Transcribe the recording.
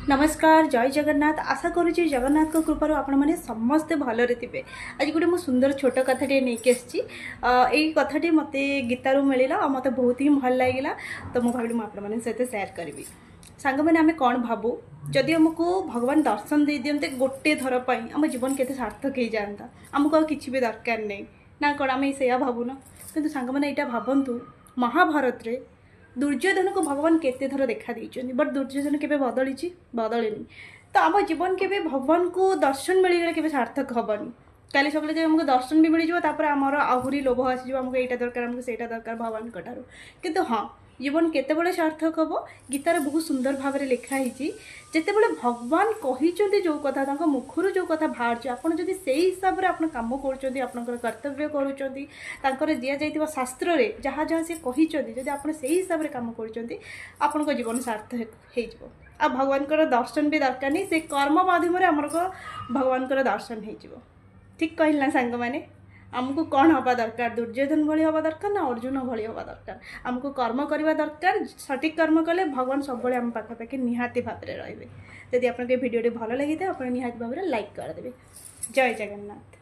नमस्कार जय जगन्नाथ आशा करुँच जगन्नाथ को कृपार आपण मैंने समस्ते भलरे थे। आज गोटे मो सुंदर छोट कथाटे नहीं आसी कथाटी मत गीतारू मिलला मत बहुत ही भल लगे तो मुझे भाविली मुझे सहित सेयार करी। सांग मैंने आम कौन भावु जदि आमको भगवान दर्शन दे दियंते गोटे थर पर आम जीवन केते सार्थक हो जाता आमको किसी भी दरकार नहीं ना कौन आम से भावुन कि सांग मैंने यहाँ भावतु महाभारत रे दुर्योधन को भगवान केते थर देखा देइछन्ति बट दुर्योधन केबे बदलिछि बदलिनी। तो आम जीवन केबे भगवान को दर्शन मिलगले केबे सार्थक हबनी। काली सकले जे हमको दर्शन भी मिल जाव आमर आहुरी लोभ आसीज आमको एटा दरकार आमको सेटा दरकार भगवान ठारू किंतु हाँ जीवन केतेबेले सार्थक हम गीतार बहुत सुंदर भाव में लिखाही जितेबले भगवान कही जो कथा मुखर जो कथा बाहर आपड़ जब से हिसाब से आप कम कर कर्तव्य कर दि जा शास्त्र में जहाँ जहाँ से कही जब आप हिसाब से कम कर जीवन सार्थक हो भगवान दर्शन भी दरकार नहीं से कर्म माध्यम आमर भगवान दर्शन हो ठीक कहल ना सांग मैंने आमको कौन हवा दरकार दुर्योधन भली हवा दरकार ना अर्जुन भली हवा दरकार आमको कर्म करवा दरकार सठिक कर्म कले भगवान सब आम पाखापाखि निहाती भाव में रे। जदि आपको भिडियो भल लगी था आप निहाती भाव में लाइक करदे। जय जगन्नाथ।